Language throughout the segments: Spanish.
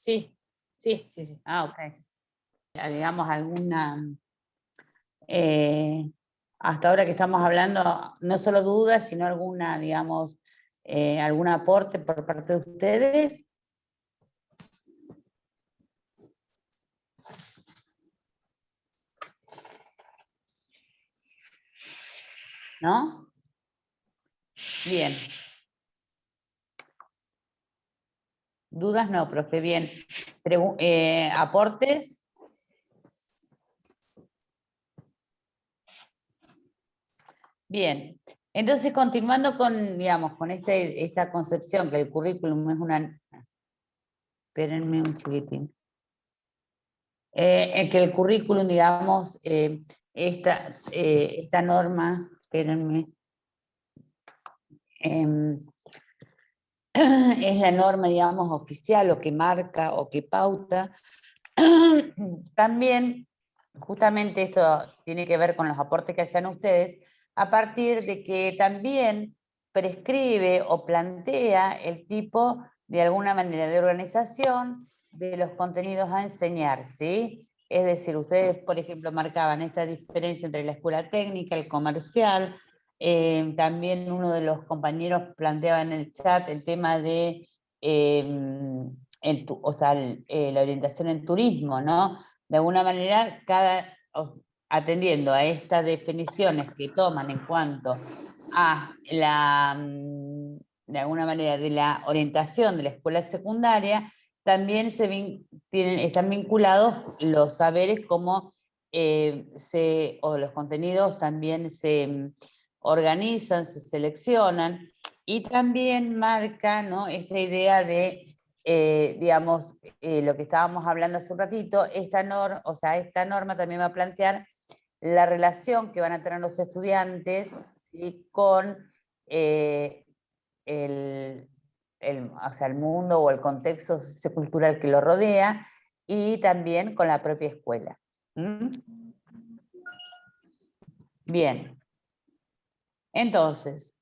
Sí, sí, sí, sí. Ah, ok. Digamos, alguna... hasta ahora que estamos hablando, no solo dudas, sino alguna, digamos, algún aporte por parte de ustedes. ¿No? Bien. Dudas no, profe, bien. ¿Aportes? Bien. Entonces, continuando con, digamos, con esta concepción que el currículum es una... Espérenme un chiquitín. Que el currículum, digamos, esta norma, espérenme, es la norma, digamos, oficial o que marca o que pauta. También, justamente esto tiene que ver con los aportes que hacen ustedes, a partir de que también prescribe o plantea el tipo, de alguna manera, de organización de los contenidos a enseñar, ¿sí? Es decir, ustedes, por ejemplo, marcaban esta diferencia entre la escuela técnica, el comercial. También uno de los compañeros planteaba en el chat el tema de la orientación en turismo, ¿no? De alguna manera, atendiendo a estas definiciones que toman en cuanto a de alguna manera, de la orientación de la escuela secundaria, también están vinculados los saberes como o los contenidos también se organizan, se seleccionan, y también marca, ¿no?, esta idea de, digamos, lo que estábamos hablando hace un ratito, esta norma también va a plantear la relación que van a tener los estudiantes, ¿sí?, con el mundo o el contexto sociocultural que lo rodea, y también con la propia escuela. ¿Mm? Bien. Entonces,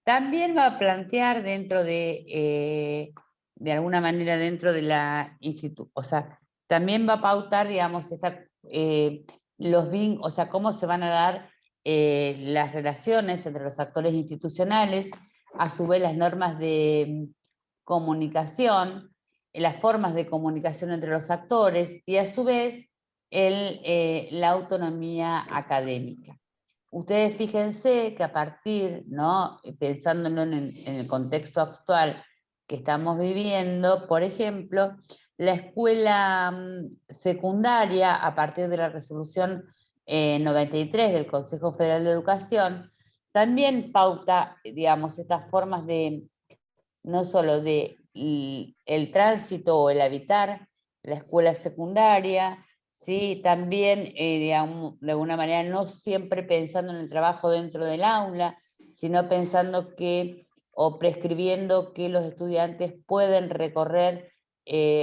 también va a plantear dentro de alguna manera, dentro de la institución, o sea, también va a pautar, digamos, cómo se van a dar las relaciones entre los actores institucionales, a su vez las normas de comunicación, las formas de comunicación entre los actores, y a su vez la autonomía académica. Ustedes fíjense que a partir, ¿no?, pensándolo en el contexto actual que estamos viviendo, por ejemplo, la escuela secundaria, a partir de la resolución 93 del Consejo Federal de Educación, también pauta, digamos, estas formas de, no solo de el tránsito o el habitar la escuela secundaria, ¿sí? También, digamos, de alguna manera, no siempre pensando en el trabajo dentro del aula, sino pensando o prescribiendo que los estudiantes pueden recorrer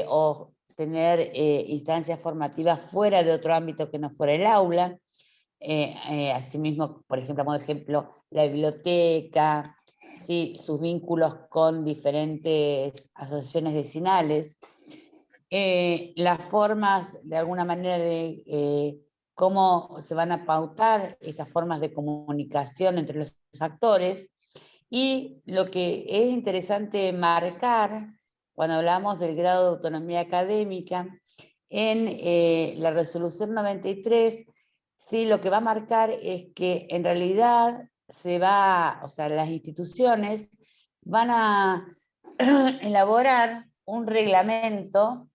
o tener instancias formativas fuera de otro ámbito que no fuera el aula. Asimismo, por ejemplo, como ejemplo, la biblioteca, ¿sí?, sus vínculos con diferentes asociaciones vecinales. Las formas, de alguna manera, de cómo se van a pautar estas formas de comunicación entre los actores. Y lo que es interesante marcar, cuando hablamos del grado de autonomía académica, en la resolución 93, sí, lo que va a marcar es que en realidad las instituciones van a elaborar un reglamento,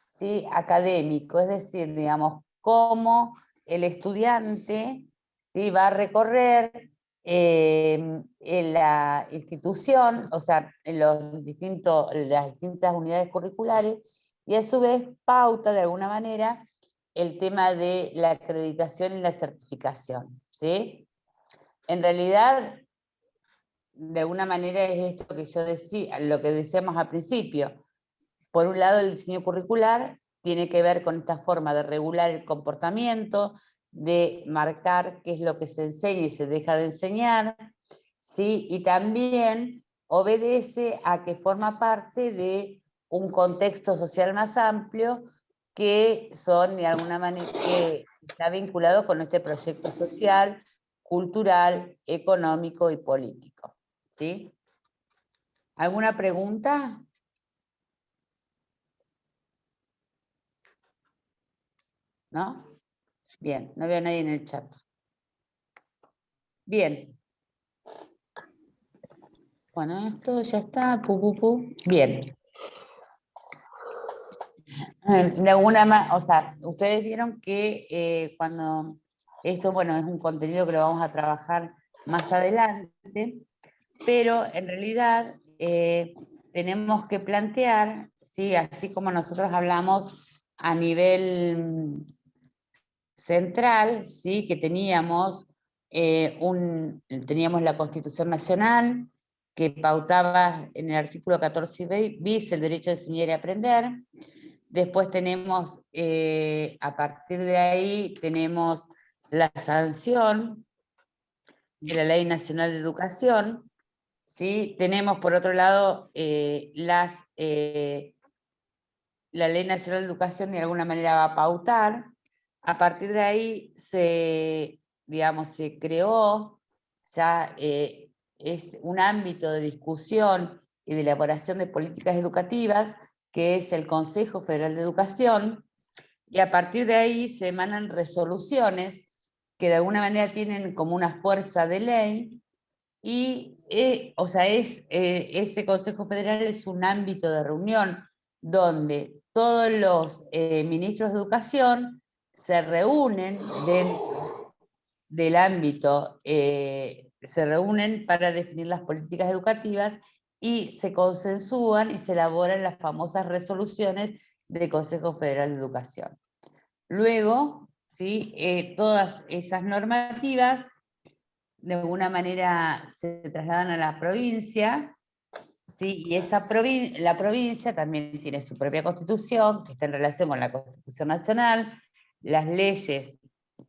¿sí?, académico, es decir, digamos, cómo el estudiante, ¿sí?, va a recorrer en la institución, o sea, en las distintas unidades curriculares, y a su vez pauta de alguna manera el tema de la acreditación y la certificación, ¿sí? En realidad, de alguna manera es esto que yo decía, lo que decíamos al principio. Por un lado, el diseño curricular tiene que ver con esta forma de regular el comportamiento, de marcar qué es lo que se enseña y se deja de enseñar, ¿sí? Y también obedece a que forma parte de un contexto social más amplio que son de alguna manera, que está vinculado con este proyecto social, cultural, económico y político. ¿Sí? ¿Alguna pregunta? ¿No? Bien, no veo a nadie en el chat. Bien. Bueno, esto ya está. Bien. De alguna o sea, ustedes vieron que cuando esto, bueno, es un contenido que lo vamos a trabajar más adelante, pero en realidad tenemos que plantear, ¿sí? Así como nosotros hablamos a nivel central, ¿sí? Que teníamos, teníamos la Constitución Nacional, que pautaba en el artículo 14 bis el derecho de enseñar y aprender. Después tenemos, a partir de ahí, tenemos la sanción de la Ley Nacional de Educación, ¿sí? Tenemos, por otro lado, la Ley Nacional de Educación de alguna manera va a pautar. A partir de ahí digamos, se creó, ya es un ámbito de discusión y de elaboración de políticas educativas, que es el Consejo Federal de Educación, y a partir de ahí se emanan resoluciones que de alguna manera tienen como una fuerza de ley, y o sea, ese Consejo Federal es un ámbito de reunión donde todos los ministros de educación se reúnen del ámbito, se reúnen para definir las políticas educativas y se consensúan y se elaboran las famosas resoluciones del Consejo Federal de Educación. Luego, ¿sí? Todas esas normativas de alguna manera se trasladan a la provincia, ¿sí? Y la provincia también tiene su propia constitución, que está en relación con la Constitución Nacional, las leyes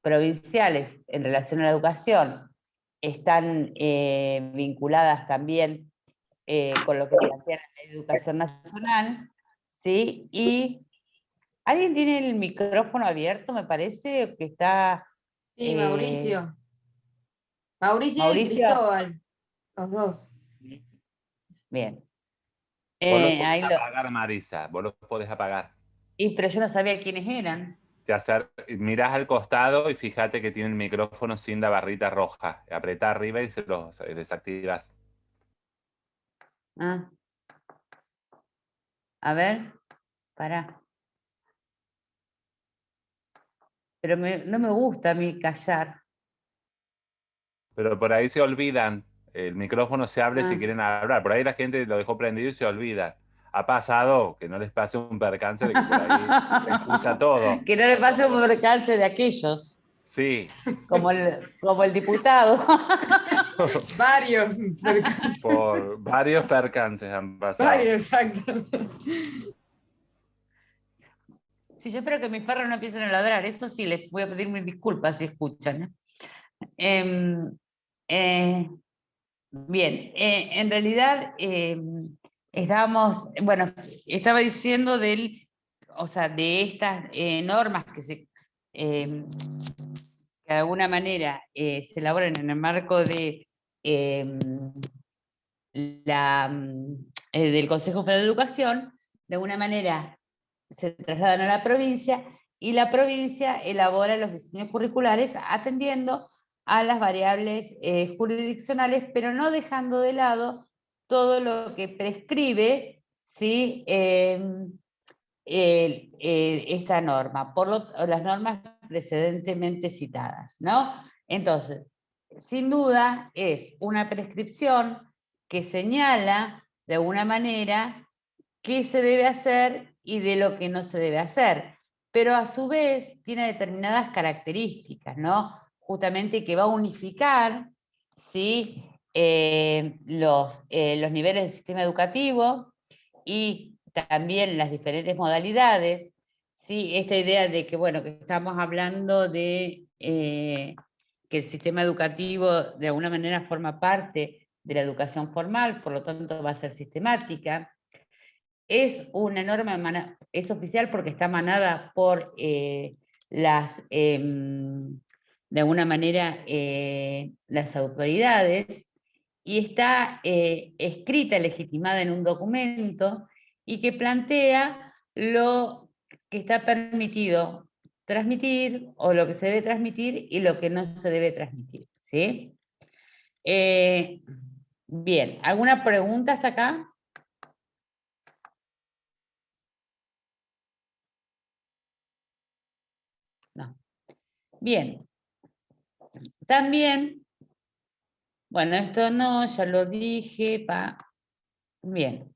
provinciales en relación a la educación están vinculadas también con lo que plantea la Ley de Educación Nacional, ¿sí? Y ¿alguien tiene el micrófono abierto, me parece? Que está... Sí, Mauricio. Mauricio y Mauricio. Cristóbal, los dos. Bien. Vos los podés Ahí apagar, Marisa, vos los podés apagar. pero yo no sabía quiénes eran. Mirás al costado y fíjate que tiene el micrófono sin la barrita roja. Apretá arriba y se los desactivas. Ah. A ver, pará. Pero no me gusta a mí callar. Pero por ahí se olvidan. El micrófono se abre si quieren hablar. Por ahí la gente lo dejó prendido y se olvida. Ha pasado que no les pase un percance de que por ahí se escucha todo. Que no le pase un percance de aquellos. Sí. Como el diputado. Varios percances. Por varios percances han pasado. Varios, exactamente. Sí, yo espero que mis perros no empiecen a ladrar. Eso sí, les voy a pedir mil disculpas si escuchan. Bien, en realidad estaba diciendo o sea, de estas normas que de alguna manera se elaboran en el marco de del Consejo Federal de Educación, de alguna manera se trasladan a la provincia y la provincia elabora los diseños curriculares atendiendo a las variables jurisdiccionales, pero no dejando de lado todo lo que prescribe, ¿sí? Esta norma, las normas precedentemente citadas, ¿no? Entonces, sin duda es una prescripción que señala de alguna manera qué se debe hacer y de lo que no se debe hacer, pero a su vez tiene determinadas características, ¿no? Justamente que va a unificar, ¿sí? Los niveles del sistema educativo y también las diferentes modalidades, ¿sí? Esta idea de que, bueno, que estamos hablando de que el sistema educativo de alguna manera forma parte de la educación formal, por lo tanto va a ser sistemática. es una norma, es oficial porque está emanada por las, de alguna manera, las autoridades, y está escrita, legitimada en un documento, y que plantea lo que está permitido transmitir, o lo que se debe transmitir, y lo que no se debe transmitir, ¿sí? Bien, ¿alguna pregunta hasta acá? No. Bien. También, bueno, esto no, ya lo dije, bien.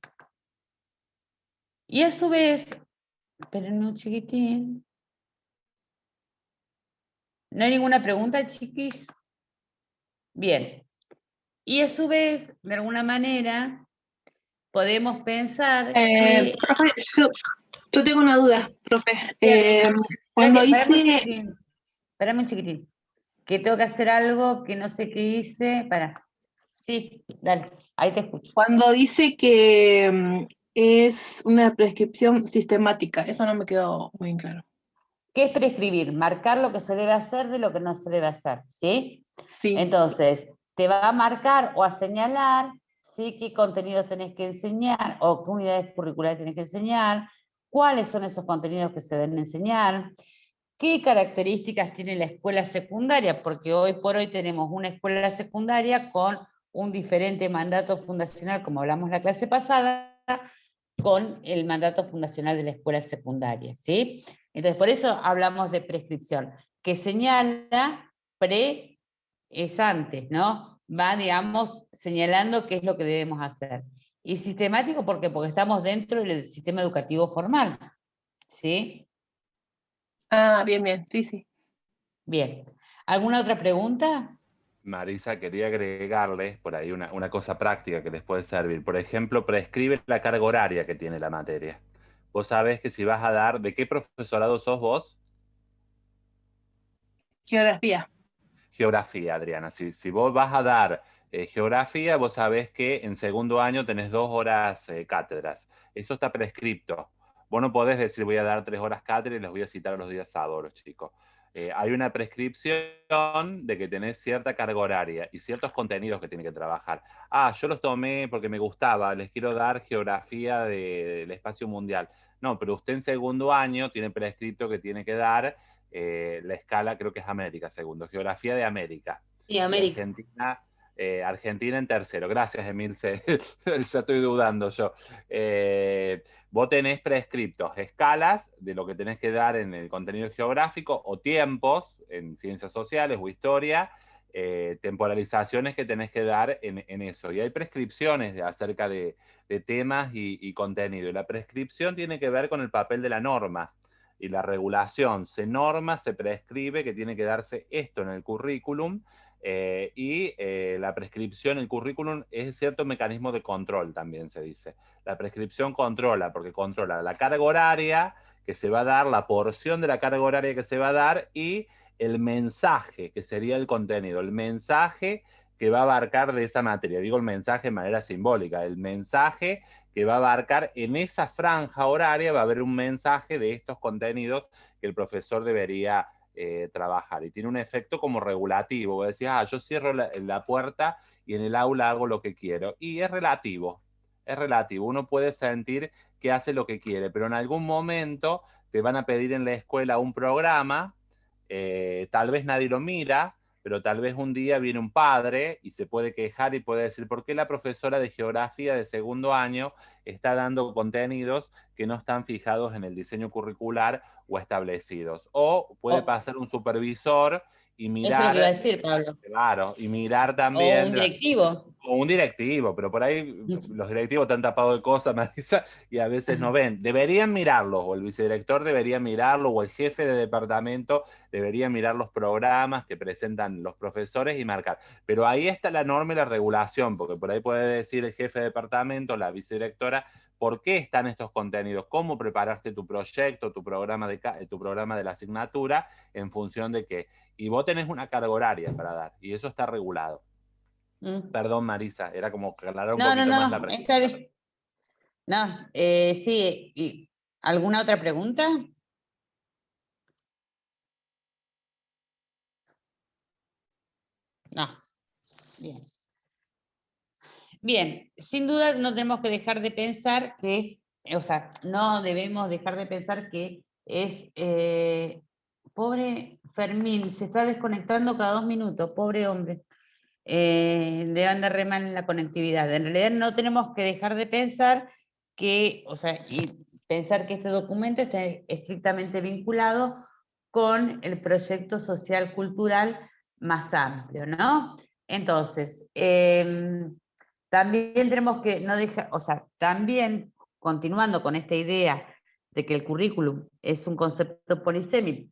Y a su vez, espérenme un chiquitín. ¿No hay ninguna pregunta, chiquis? Bien. Y a su vez, de alguna manera, podemos pensar que... Profe, yo tengo una duda, profe. Cuando hice... Espérame un chiquitín, que tengo que hacer algo que no sé qué hice. Sí, dale, ahí te escucho. Cuando dice que es una prescripción sistemática, eso no me quedó muy claro. ¿Qué es prescribir? Marcar lo que se debe hacer de lo que no se debe hacer, ¿sí? Sí. Entonces, te va a marcar o a señalar, ¿sí?, qué contenidos tenés que enseñar o qué unidades curriculares tenés que enseñar, cuáles son esos contenidos que se deben enseñar, qué características tiene la escuela secundaria, porque hoy por hoy tenemos una escuela secundaria con un diferente mandato fundacional, como hablamos la clase pasada, con el mandato fundacional de la escuela secundaria, ¿sí? Entonces, por eso hablamos de prescripción, que señala, es antes, ¿no? Va, digamos, señalando qué es lo que debemos hacer. Y sistemático, ¿por qué? Porque estamos dentro del sistema educativo formal, ¿sí? Ah, bien, bien, sí, sí. Bien. ¿Alguna otra pregunta? Marisa, quería agregarles por ahí una cosa práctica que les puede servir. Por ejemplo, prescribe la carga horaria que tiene la materia. Vos sabés que si vas a dar, ¿de qué profesorado sos vos? Geografía. Geografía, Adriana. Si vos vas a dar geografía, vos sabés que en segundo año tenés 2 horas cátedras. Eso está prescripto. Vos no podés decir voy a dar 3 horas cátedra y les voy a citar a los días sábados, chicos. Hay una prescripción de que tenés cierta carga horaria y ciertos contenidos que tienen que trabajar. Ah, yo los tomé porque me gustaba, les quiero dar geografía del espacio mundial. No, pero usted en segundo año tiene prescripto que tiene que dar la escala, creo que es América, segundo, geografía de América. Y América. Argentina, Argentina en tercero. Gracias, Emilce. Ya estoy dudando yo. Vos tenés prescriptos, escalas de lo que tenés que dar en el contenido geográfico o tiempos en ciencias sociales o historia, temporalizaciones que tenés que dar en eso. Y hay prescripciones acerca de temas y contenido. Y la prescripción tiene que ver con el papel de la norma y la regulación. Se norma, se prescribe que tiene que darse esto en el currículum. La prescripción, el currículum es cierto mecanismo de control, también se dice. La prescripción controla, porque controla la carga horaria que se va a dar, la porción de la carga horaria que se va a dar y el mensaje, que sería el contenido, el mensaje que va a abarcar de esa materia. Digo el mensaje de manera simbólica, el mensaje que va a abarcar en esa franja horaria, va a haber un mensaje de estos contenidos que el profesor debería trabajar. Y tiene un efecto como regulativo. Vos decís, yo cierro la puerta y en el aula hago lo que quiero. Y es relativo. Es relativo. Uno puede sentir que hace lo que quiere, pero en algún momento te van a pedir en la escuela un programa, tal vez nadie lo mira, pero tal vez un día viene un padre y se puede quejar y puede decir, ¿por qué la profesora de geografía de segundo año está dando contenidos que no están fijados en el diseño curricular o establecidos? O puede pasar un supervisor y mirar... Eso es lo que iba a decir, Pablo. Claro, y mirar también... O un directivo. O un directivo, pero por ahí los directivos están tapados de cosas, Marisa, y a veces no ven. Deberían mirarlo, o el vicedirector debería mirarlo, o el jefe de departamento debería mirar los programas que presentan los profesores y marcar. Pero ahí está la norma y la regulación, porque por ahí puede decir el jefe de departamento, la vicedirectora, por qué están estos contenidos, cómo preparaste tu proyecto, tu programa de la asignatura, en función de qué. Y vos tenés una carga horaria para dar, y eso está regulado. Perdón, Marisa, era como aclarar un poquito más la pregunta. Está bien. No, sí, ¿alguna otra pregunta? No, bien. Bien, sin duda no tenemos que dejar de pensar que, o sea, no debemos dejar de pensar que es, pobre Fermín, se está desconectando cada 2 minutos, pobre hombre. Le anda re mal en la conectividad. En realidad no tenemos que dejar de pensar que, o sea, y pensar que este documento está estrictamente vinculado con el proyecto social cultural más amplio, ¿no? Entonces, también tenemos que no dejar, o sea, también continuando con esta idea de que el currículum es un concepto polisémico,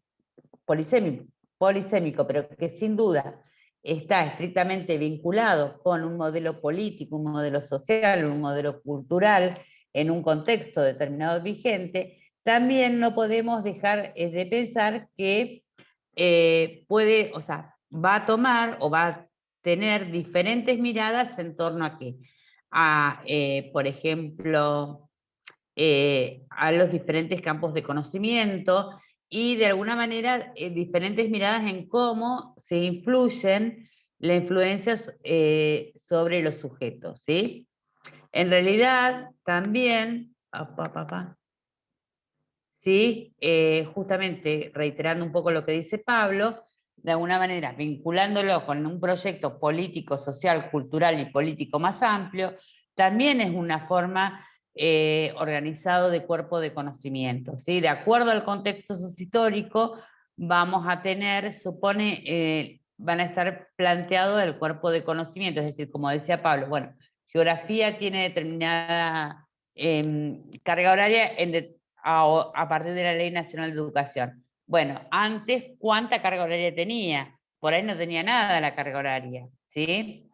pero que sin duda está estrictamente vinculado con un modelo político, un modelo social, un modelo cultural, en un contexto determinado vigente, también no podemos dejar de pensar que puede, o sea, va a tomar o va a tener diferentes miradas en torno a qué. A, por ejemplo, a los diferentes campos de conocimiento y de alguna manera diferentes miradas en cómo se influyen las influencias sobre los sujetos, ¿sí? En realidad, también, ¿sí? Justamente reiterando un poco lo que dice Pablo, de alguna manera vinculándolo con un proyecto político, social, cultural y político más amplio, también es una forma organizado de cuerpo de conocimiento, ¿sí? De acuerdo al contexto sociohistórico, vamos a tener, van a estar planteados el cuerpo de conocimiento, es decir, como decía Pablo, bueno, geografía tiene determinada carga horaria a partir de la Ley Nacional de Educación. Bueno, antes, ¿cuánta carga horaria tenía? Por ahí no tenía nada la carga horaria, ¿sí?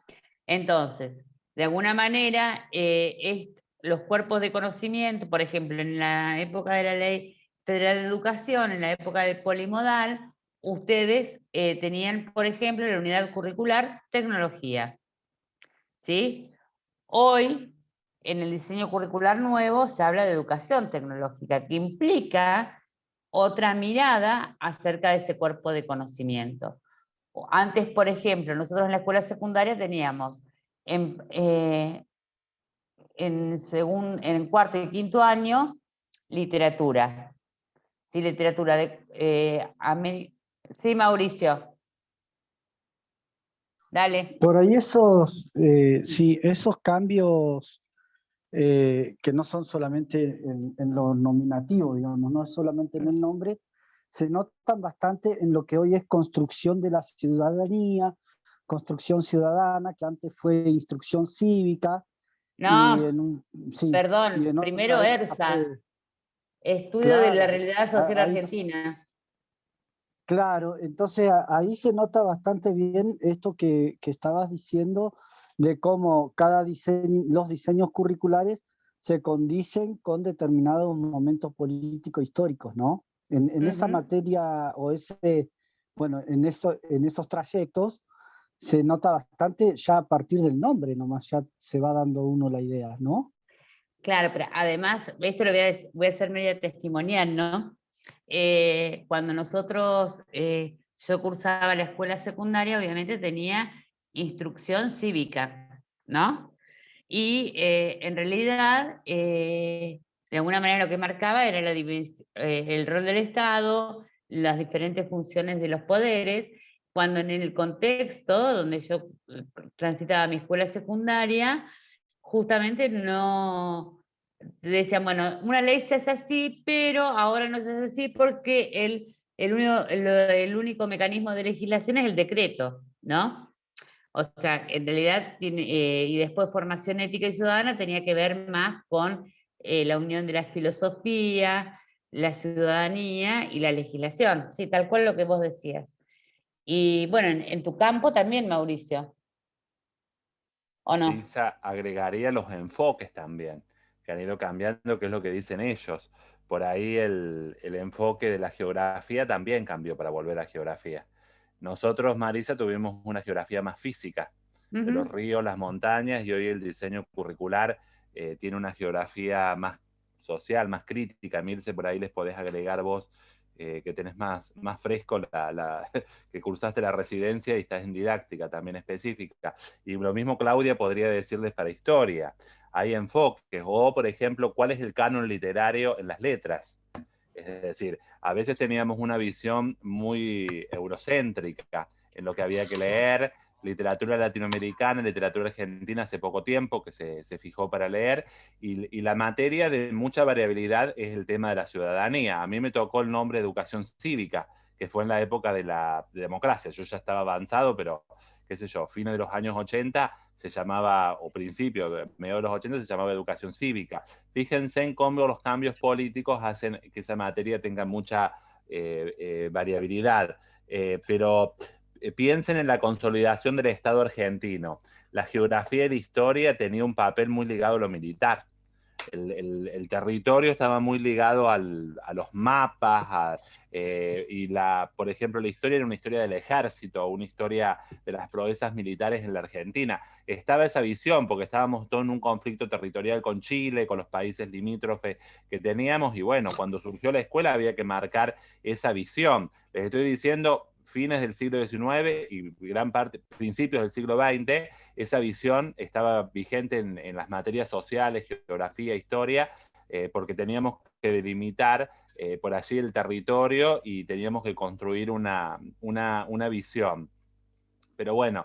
Entonces, de alguna manera, los cuerpos de conocimiento, por ejemplo, en la época de la Ley Federal de Educación, en la época de polimodal, ustedes tenían, por ejemplo, la unidad curricular tecnología, ¿sí? Hoy, en el diseño curricular nuevo, se habla de educación tecnológica, que implica otra mirada acerca de ese cuerpo de conocimiento. Antes, por ejemplo, nosotros en la escuela secundaria teníamos en cuarto y quinto año literatura. Sí, literatura sí, Mauricio. Dale. Por ahí sí, esos cambios que no son solamente en lo nominativo, digamos, no es solamente en el nombre, se notan bastante en lo que hoy es construcción de la ciudadanía, construcción ciudadana, que antes fue instrucción cívica. No, Sí, y perdón, en primero otra época ERSA, Estudio de la claro, Realidad Social ahí Argentina. claro, entonces ahí se nota bastante bien esto que estabas diciendo de cómo los diseños curriculares se condicen con determinados momentos políticos históricos, ¿no? En esa materia o bueno, en esos trayectos se nota bastante ya a partir del nombre nomás, ya se va dando uno la idea, ¿no? Claro, pero además, esto lo voy a hacer media testimonial, ¿no? Cuando yo cursaba la escuela secundaria, obviamente tenía instrucción cívica, ¿no? Y en realidad, de alguna manera lo que marcaba era el rol del Estado, las diferentes funciones de los poderes, cuando en el contexto donde yo transitaba mi escuela secundaria, justamente no decían, bueno, una ley se hace así, pero ahora no se hace así porque el único mecanismo de legislación es el decreto, ¿no? O sea, en realidad, y después formación ética y ciudadana tenía que ver más con la unión de la filosofía, la ciudadanía y la legislación, sí, tal cual lo que vos decías. Y bueno, en tu campo también, Mauricio, ¿o no? Sí, agregaría los enfoques también, que han ido cambiando, que es lo que dicen ellos. Por ahí el enfoque de la geografía también cambió para volver a geografía. Nosotros, Marisa, tuvimos una geografía más física, de los ríos, las montañas, y hoy el diseño curricular tiene una geografía más social, más crítica. Mirce, por ahí les podés agregar vos, que tenés más fresco, que cursaste la residencia y estás en didáctica también específica. Y lo mismo Claudia podría decirles para historia. Hay enfoques, o por ejemplo, ¿cuál es el canon literario en las letras? Es decir, a veces teníamos una visión muy eurocéntrica en lo que había que leer, literatura latinoamericana, literatura argentina hace poco tiempo que se fijó para leer, y la materia de mucha variabilidad es el tema de la ciudadanía. A mí me tocó el nombre educación cívica, que fue en la época de la democracia. Yo ya estaba avanzado, pero qué sé yo, fines de los años 80 se llamaba, o principio, medio de los 80 se llamaba educación cívica. Fíjense en cómo los cambios políticos hacen que esa materia tenga mucha variabilidad, pero piensen en la consolidación del Estado argentino. La geografía y la historia tenía un papel muy ligado a lo militar. El territorio estaba muy ligado a los mapas, y por ejemplo, la historia era una historia del ejército, una historia de las proezas militares en la Argentina. Estaba esa visión, porque estábamos todos en un conflicto territorial con Chile, con los países limítrofes que teníamos, y bueno, cuando surgió la escuela había que marcar esa visión. Les estoy diciendo, fines del siglo XIX y gran parte, principios del siglo XX, esa visión estaba vigente en las materias sociales, geografía, historia, porque teníamos que delimitar por allí el territorio y teníamos que construir una visión. Pero bueno,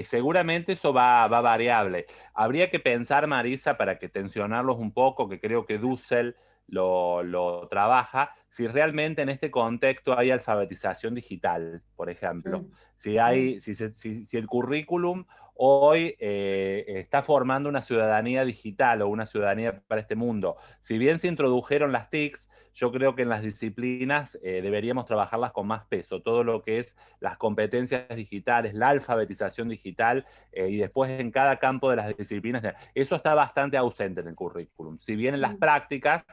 seguramente eso va variable. Habría que pensar, Marisa, para que tensionarlos un poco, que creo que Dussel lo trabaja, si realmente en este contexto hay alfabetización digital, por ejemplo. Si el currículum hoy está formando una ciudadanía digital o una ciudadanía para este mundo. Si bien se introdujeron las TICs, yo creo que en las disciplinas deberíamos trabajarlas con más peso. Todo lo que es las competencias digitales, la alfabetización digital, y después en cada campo de las disciplinas. Eso está bastante ausente en el currículum. Si bien en las prácticas,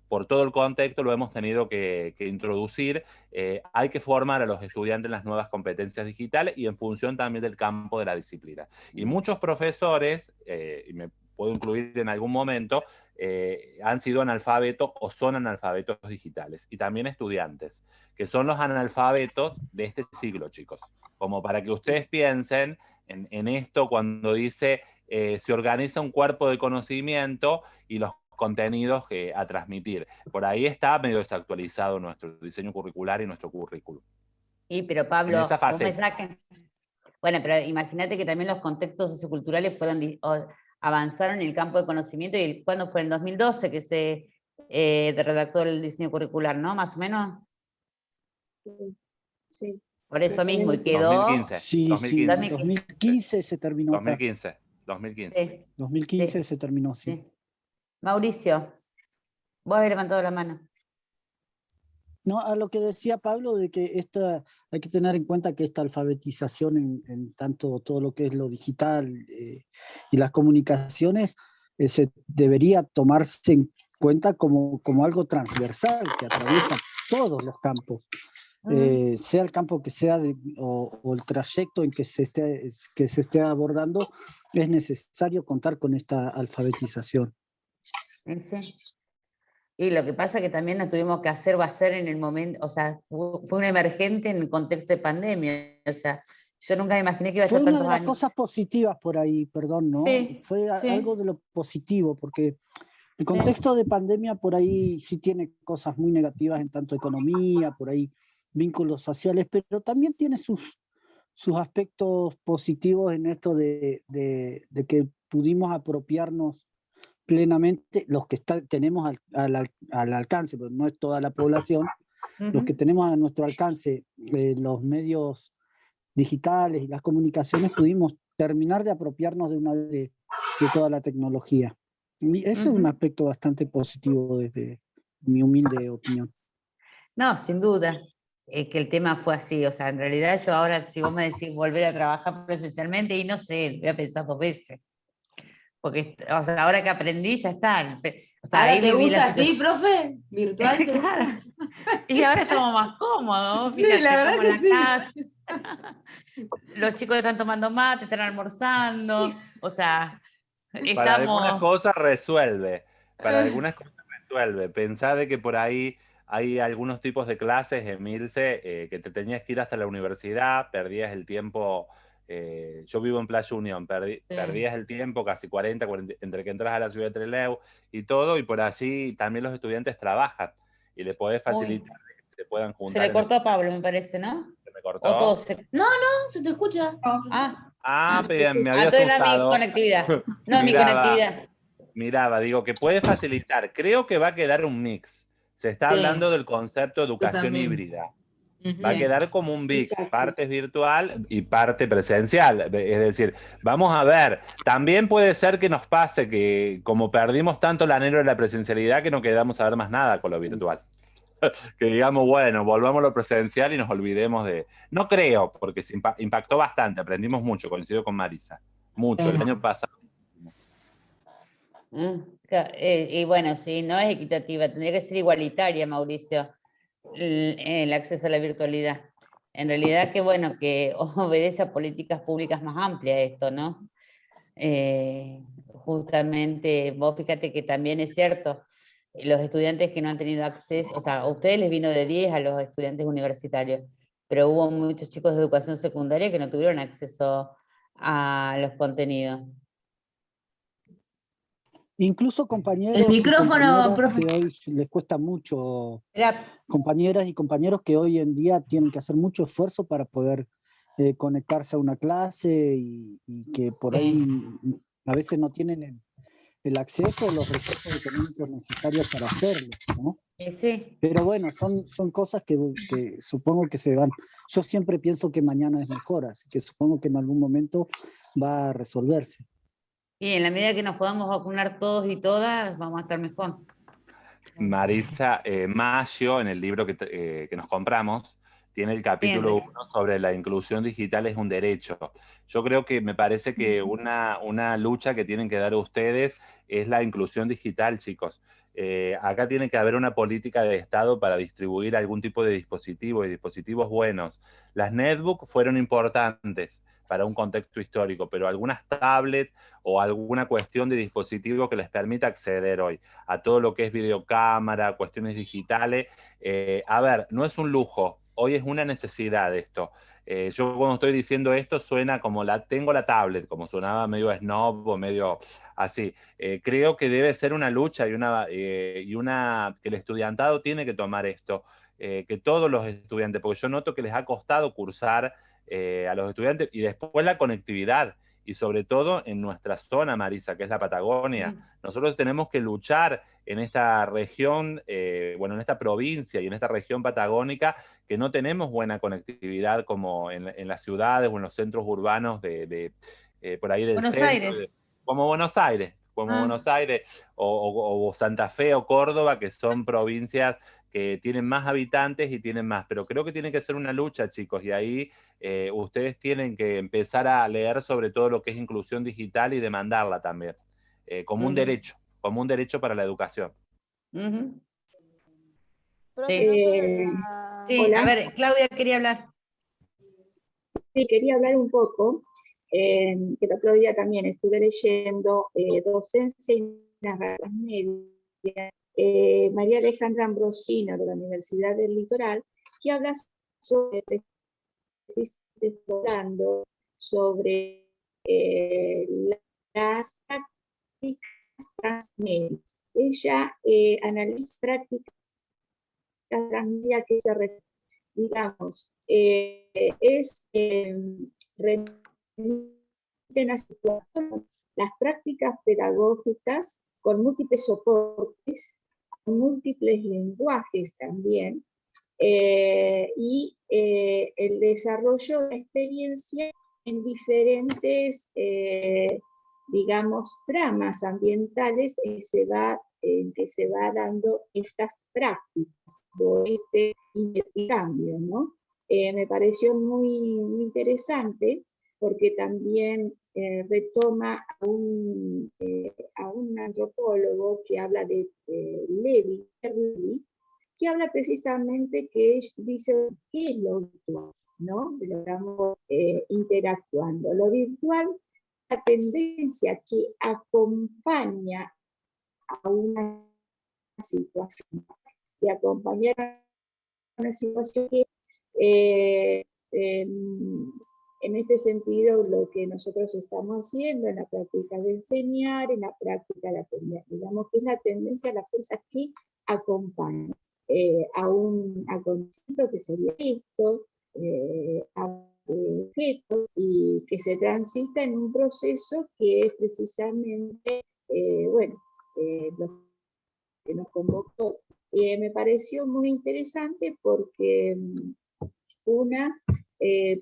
por todo el contexto, lo hemos tenido que introducir, hay que formar a los estudiantes en las nuevas competencias digitales y en función también del campo de la disciplina. Y muchos profesores, y me puedo incluir en algún momento, han sido analfabetos o son analfabetos digitales, y también estudiantes, que son los analfabetos de este siglo, chicos. Como para que ustedes piensen en esto cuando dice, se organiza un cuerpo de conocimiento y los contenidos a transmitir. Por ahí está medio desactualizado nuestro diseño curricular y nuestro currículum. Y pero Pablo, vos me sacas. Bueno, pero imagínate que también los contextos socioculturales avanzaron en el campo de conocimiento, y ¿cuándo fue? En 2012 que se redactó el diseño curricular, ¿no? Más o menos. Sí. Por eso mismo, y quedó... 2015. Sí, 2015. 2015 se terminó. 2015. 2015 se terminó, sí. Sí. Mauricio, vos habés levantado la mano. No, a lo que decía Pablo, de que hay que tener en cuenta que esta alfabetización en tanto todo lo que es lo digital y las comunicaciones se debería tomarse en cuenta como algo transversal que atraviesa todos los campos. Sea el campo que sea o el trayecto en que se esté abordando, es necesario contar con esta alfabetización. Sí. Y lo que pasa es que también nos tuvimos que hacer o hacer en el momento, o sea, fue un emergente en el contexto de pandemia, o sea, yo nunca me imaginé que iba a ser tantos años. Fue una de las cosas positivas por ahí, perdón, ¿no? Sí, fue sí. Algo de lo positivo, porque el contexto de pandemia por ahí sí tiene cosas muy negativas en tanto economía, por ahí vínculos sociales, pero también tiene sus aspectos positivos en esto de que pudimos apropiarnos plenamente, los que tenemos al alcance, pero no es toda la población, los que tenemos a nuestro alcance los medios digitales y las comunicaciones, pudimos terminar de apropiarnos de toda la tecnología. Y eso es un aspecto bastante positivo desde mi humilde opinión. No, sin duda, que el tema fue así, o sea, en realidad yo ahora, si vos me decís volver a trabajar presencialmente, y no sé, voy a pensar 2 veces. Porque, o sea, ahora que aprendí, ya está. O sea, ¿Ahora ahí te viví gusta la así, profe? ¿Virtual? Claro. Y ahora estamos más cómodos. Sí, Fíjate, la verdad estamos que en la casa. Los chicos están tomando mate, están almorzando. O sea, Para algunas Estamos... cosas resuelve, para algunas cosas resuelve. Pensá de que por ahí hay algunos tipos de clases, Emilce, que te tenías que ir hasta la universidad, perdías el tiempo. Yo vivo en Playa Unión, perdías el tiempo, casi 40, entre que entras a la ciudad de Trelew y todo, y por allí también los estudiantes trabajan y le podés Uy, facilitar que se puedan se juntar le en cortó esos. a Pablo, me parece, ¿no? ¿Se me O todo cortó? se... No, se te escucha. Ah, Ah, No, pero me había todo era mi asustado. conectividad. No, mi Miraba. conectividad. Miraba, digo, que puede facilitar. Creo que va a quedar un mix. Se está Sí, hablando del concepto de yo educación también. híbrida. Va a Ujú. quedar como un mix, exacto. parte virtual y parte presencial. Es decir, vamos a ver, también puede ser que nos pase que como perdimos tanto el anhelo de la presencialidad que no quedamos a ver más nada con lo virtual. Que digamos, bueno, volvamos a lo presencial y nos olvidemos de... No creo, porque se impactó bastante, aprendimos mucho, coincido con Marisa. Mucho, el año pasado. Y bueno, sí, no es equitativa, tendría que ser igualitaria, Mauricio, el acceso a la virtualidad. En realidad, que bueno, que obedece a políticas públicas más amplias esto, ¿no? Justamente, vos fíjate que también es cierto, los estudiantes que no han tenido acceso, o sea, a ustedes les vino de 10 a los estudiantes universitarios, pero hubo muchos chicos de educación secundaria que no tuvieron acceso a los contenidos. Incluso El compañeros y micrófono, compañeras profe. que hoy les cuesta mucho, Era, compañeras y compañeros que hoy en día tienen que hacer mucho esfuerzo para poder conectarse a una clase y que por Sí. ahí a veces no tienen el acceso o los recursos económicos necesarios para hacerlo, ¿no? sí. Pero bueno, son cosas que supongo que se van. Yo siempre pienso que mañana es mejor, así que supongo que en algún momento va a resolverse. Y en la medida que nos podamos vacunar todos y todas, vamos a estar mejor. Marisa Maggio, en el libro que nos compramos, tiene el Sí, capítulo Enrique. 1 sobre la inclusión digital es un derecho. Yo creo que me parece que una lucha que tienen que dar ustedes es la inclusión digital, chicos. Acá tiene que haber una política de Estado para distribuir algún tipo de dispositivo y dispositivos buenos. Las netbooks fueron importantes para un contexto histórico, pero algunas tablets o alguna cuestión de dispositivo que les permita acceder hoy a todo lo que es videocámara, cuestiones digitales. A ver, no es un lujo, hoy es una necesidad esto. Yo cuando estoy diciendo esto suena como tengo la tablet, como sonaba medio snob o medio así. Creo que debe ser una lucha y que el estudiantado tiene que tomar esto, que todos los estudiantes, porque yo noto que les ha costado cursar a los estudiantes y después la conectividad y sobre todo en nuestra zona, Marisa, que es la Patagonia. Nosotros tenemos que luchar en esta región, bueno, en esta provincia y en esta región patagónica, que no tenemos buena conectividad como en las ciudades o en los centros urbanos por ahí del Buenos centro, Aires. como Buenos Aires o Santa Fe o Córdoba, que son provincias que tienen más habitantes y tienen más. Pero creo que tiene que ser una lucha, chicos, y ahí ustedes tienen que empezar a leer sobre todo lo que es inclusión digital y demandarla también, como un derecho para la educación. Profe, Sí. no solo Sí, a Hola. ver, Claudia quería hablar. Sí, quería hablar un poco, que el otro día también estuve leyendo Docencia y las ratas medias, María Alejandra Ambrosino de la Universidad del Litoral, que habla sobre, sobre las prácticas transmedias. Ella analiza prácticas transmedias que se refieren, digamos, remiten a las prácticas pedagógicas con múltiples soportes, con múltiples lenguajes también, y el desarrollo de experiencia en diferentes, digamos, tramas ambientales en que se va dando estas prácticas o este intercambio, ¿no? Me pareció muy, muy interesante porque también retoma a un antropólogo que habla de Levi, que habla precisamente que dice qué es lo virtual, ¿no? Lo estamos interactuando. Lo virtual tendencia que acompaña a una situación, y acompañar a una situación que en este sentido lo que nosotros estamos haciendo en la práctica de enseñar, en la práctica de aprender, digamos que es la tendencia a las fuerzas que acompañan a un acontecimiento que sería esto, a un objeto, y que se transita en un proceso que es precisamente, lo que nos convocó. Me pareció muy interesante porque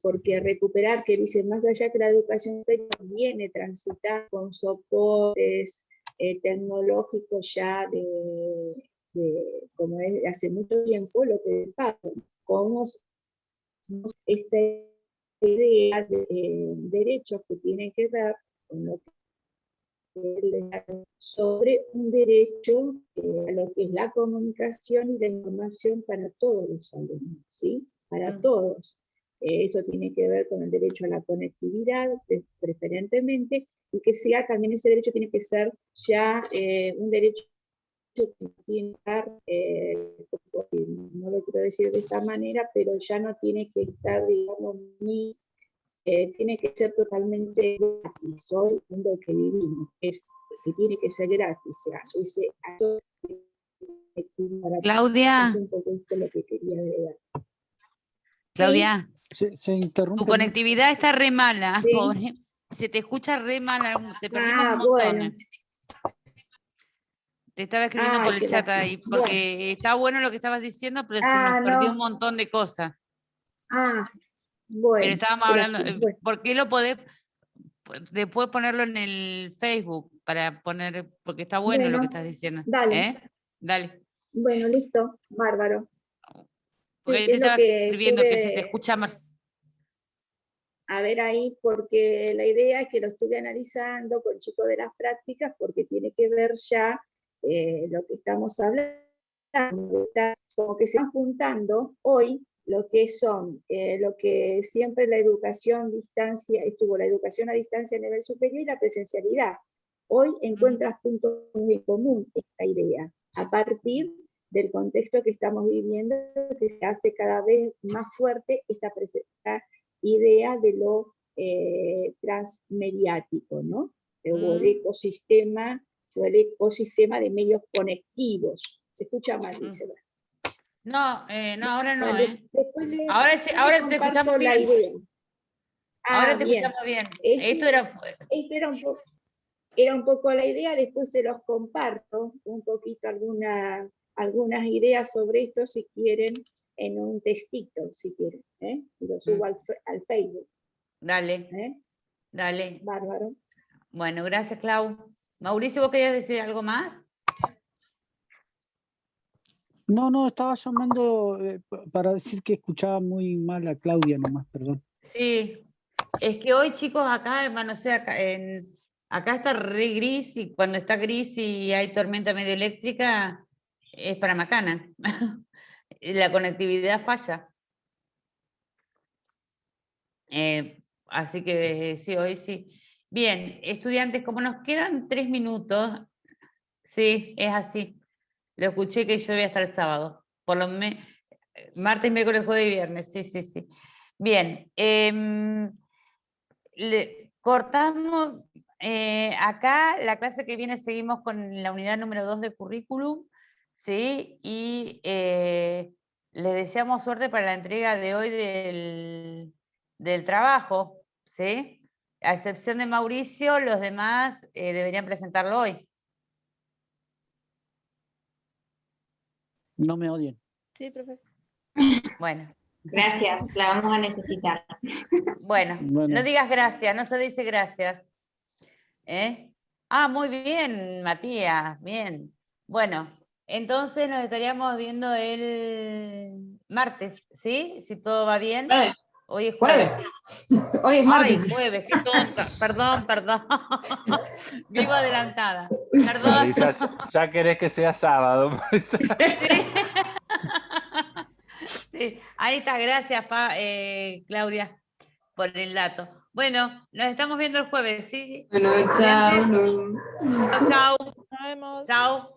porque recuperar, que dice, más allá que la educación viene transitar con soportes tecnológicos ya como es hace mucho tiempo, lo que pasa, como esta idea de derechos que tienen que ver con lo que sobre un derecho a lo que es la comunicación y la información para todos los alumnos, ¿sí? Para todos. Eso tiene que ver con el derecho a la conectividad, preferentemente, y que sea también ese derecho tiene que ser ya un derecho que tiene que estar, no lo quiero decir de esta manera, pero ya no tiene que estar, digamos, ni tiene que ser totalmente gratis. Hoy, el mundo que vivimos, es que tiene que ser gratis. O sea, Claudia. Es un poco esto lo que quería agregar. Claudia, Se interrumpe. tu conectividad está re mala, ¿Sí? pobre. Se te escucha re mala, te perdimos un montón. Bueno. Te estaba escribiendo por el chat ahí, porque está bueno lo que estabas diciendo, pero se nos perdió un montón de cosas. Bueno. Pero estábamos hablando, Bueno. ¿por qué lo podés después ponerlo en el Facebook para poner, porque está bueno lo que estás diciendo? Dale. Dale. Bueno, listo, bárbaro. Porque Sí, yo te es lo estaba que escribiendo que se te escucha más. A ver ahí, porque la idea es que lo estuve analizando con chicos de las prácticas, porque tiene que ver ya lo que estamos hablando, como que se van juntando hoy lo que son, lo que siempre la educación a distancia, estuvo la educación a distancia a nivel superior y la presencialidad. Hoy encuentras puntos muy común esta idea, a partir del contexto que estamos viviendo, que se hace cada vez más fuerte esta idea de lo transmediático, ¿no? O el ecosistema de medios conectivos. Se escucha mal, dice. No, ahora no, Ahora te escuchamos bien. Ahora te bien. escuchamos bien. Esto era un poco la idea, después se los comparto un poquito algunas ideas sobre esto si quieren, en un textito, si quieren, y lo subo al Facebook. Dale, dale. Bárbaro. Bueno, gracias, Clau. Mauricio, ¿vos querías decir algo más? No, estaba llamando para decir que escuchaba muy mal a Claudia nomás, perdón. Sí, es que hoy, chicos, acá, no sé, acá está re gris, y cuando está gris y hay tormenta medio eléctrica, es para macana. La conectividad falla. Así que sí, hoy sí. Bien, estudiantes, como nos quedan 3 minutos, sí, es así. Lo escuché que yo voy a estar el sábado, por lo menos martes, miércoles, jueves y viernes, sí. Bien, cortamos acá, la clase que viene seguimos con la unidad número 2 de currículum, ¿sí? Y les deseamos suerte para la entrega de hoy del trabajo, ¿sí? A excepción de Mauricio, los demás deberían presentarlo hoy. No me odien. Sí, profe. Bueno. Gracias, la vamos a necesitar. Bueno, no digas gracias, no se dice gracias. Muy bien, Matías, bien. Bueno, entonces nos estaríamos viendo el martes, ¿sí? Si todo va bien. Hoy es jueves. Hoy es martes. Ay, jueves, qué tonta. Perdón. Vivo adelantada. Perdón. Marisa, ya querés que sea sábado, Marisa. Sí, ahí está, gracias, Claudia. por el dato. Bueno, nos estamos viendo el jueves, ¿sí? Bueno, chao. Chao, chao. Nos vemos. Chao.